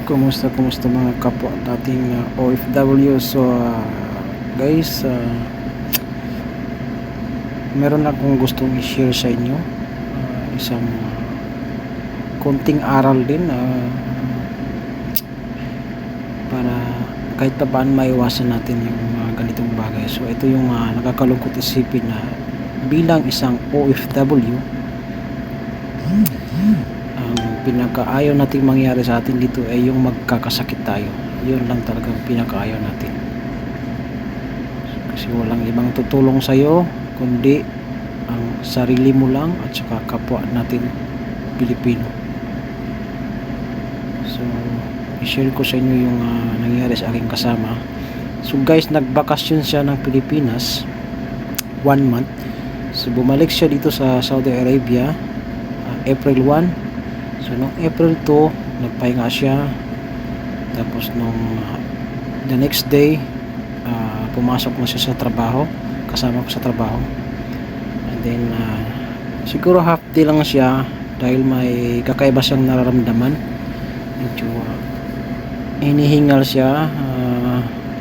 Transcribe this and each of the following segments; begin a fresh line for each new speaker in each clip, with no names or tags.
Kumusta mga kapwa dating OFW. Guys, meron akong gustong i-share sa inyo, isang konting aral din, para kahit pa paano maiwasan natin yung ganitong bagay. So ito yung nakakalungkot isipin na bilang isang OFW, ang pinakaayaw nating mangyari sa atin dito ay yung magkakasakit tayo. Yun lang talagang pinakaayaw natin, kasi walang ibang tutulong sa'yo kundi ang sarili mo lang at saka kapwa natin Pilipino. So i-share ko sa inyo yung nangyari sa aking kasama. So guys, nagbakasyon siya ng Pilipinas 1 month. So bumalik siya dito sa Saudi Arabia April 1. So nung April 2 nagpahinga siya, tapos nung the next day pumasok na siya sa trabaho, kasama ko sa trabaho. And then siguro half day lang siya dahil may kakaiba siyang nararamdaman. Medyo hinihingal siya,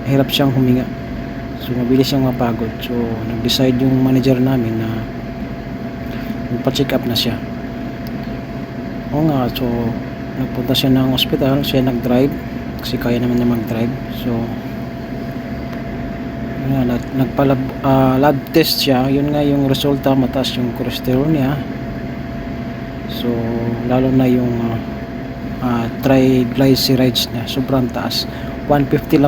hirap siyang huminga, so mabilis siyang mapagod. So nag-decide yung manager namin na magpa-check up na siya. Oo nga, so nagpunta siya ng hospital, siya nag-drive kasi kaya naman niya mag-drive. So yun, lab test siya. Yun nga yung resulta, mataas yung cholesterol niya. So lalo na yung triglycerides niya, sobrang taas. 150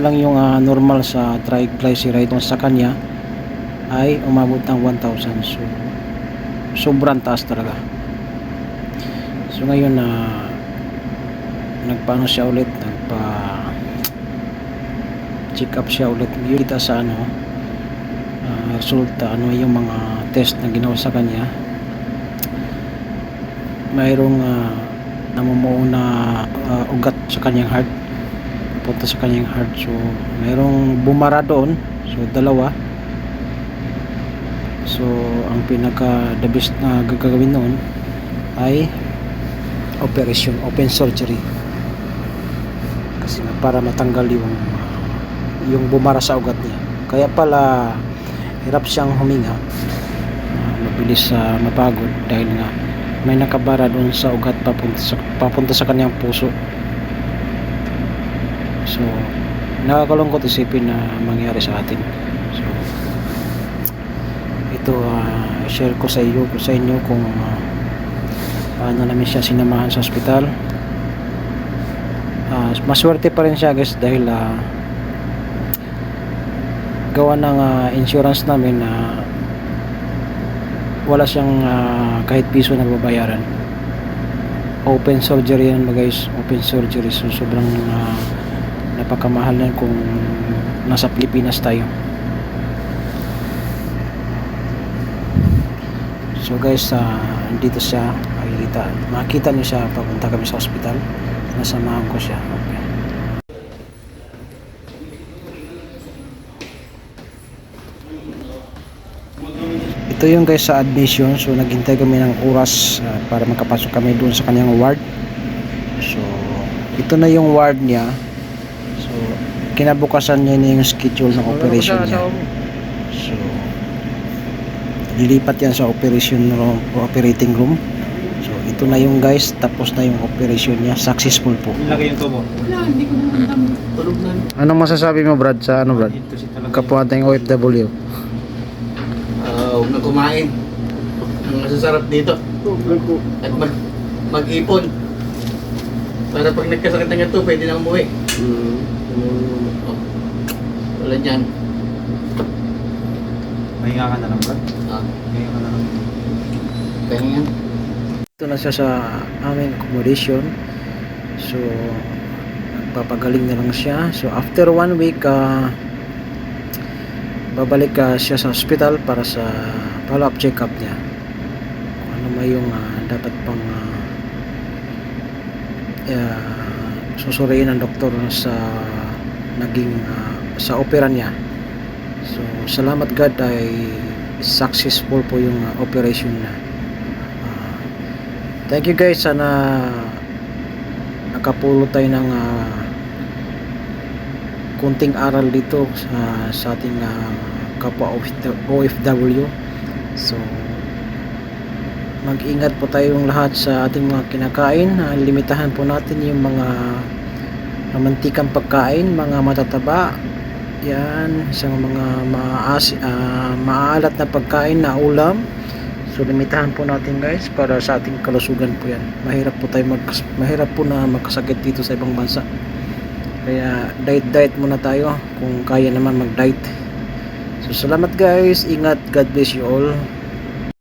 lang yung normal sa triglycerides. Sa kanya ay umabot ng 1,000. So sobrang taas talaga. So ngayon nagpaano siya ulit, check up siya ulit. Kita sa resulta, yung mga test na ginawa sa kanya. Mayroong namumuo na ugat sa kanyang heart, punta sa kanyang heart. So mayroong bumara doon, so dalawa. So ang pinaka the best na gagawin noon ay open surgery, kasi para matanggal yung bumara sa ugat niya. Kaya pala hirap siyang huminga, mabilis mapagod dahil nga may nakabara doon sa ugat papunta sa kanyang puso. So nakakalungkot isipin na mangyari sa atin. So ito, share ko sa inyo kung paano namin siya sinamahan sa ospital. Maswerte pa rin siya guys, dahil gawa ng insurance namin na wala siyang kahit piso na babayaran. Open surgery yan guys, open surgery. So sobrang napakamahal yan kung nasa Pilipinas tayo. So guys, dito siya makikita niyo siya papunta kami sa ospital. Nasamahan ko siya. Okay. Ito yung guys sa admission. So naghintay kami ng oras para makapasok kami doon sa kanyang ward. So ito na yung ward niya. So kinabukasan niya yung schedule ng operation niya. So lilipat yan sa operation room o operating room. So ito na yung guys, tapos na yung operation niya, successful po.
Ilagay yung tubo.
Wala, hindi ko naman tulog na.
Anong masasabi mo Brad sa Brad? Kapwa tayong OFW.
Huwag na kumain. Ang masasarap dito. At mag-ipon. Para pag nagkasakit ng ito, pwede na umuwi. Oh. Wala dyan.
Mahinga ka na lang, Brad. Mahinga ka na lang.
Pahinga.
Ito na siya sa aming accommodation. So papagaling na lang siya. So after 1 week babalik siya sa hospital para sa follow-up check-up niya. Kung ano may yung dapat pang susuriin ng doktor sa naging sa opera niya. So salamat God ay successful po yung operation na. Thank you guys, sana nakapulot tayo ng kunting aral dito sa ating kapwa OFW. So mag-ingat po tayong lahat sa ating mga kinakain. Limitahan po natin yung mga mantikang pagkain, mga matataba. Yan, isang mga maalat na pagkain na ulam. So limitahan po natin guys para sa ating kalusugan po yan. Mahirap po na magkasakit dito sa ibang bansa. Kaya diet muna tayo kung kaya naman mag-diet. So salamat guys, ingat, God bless you all.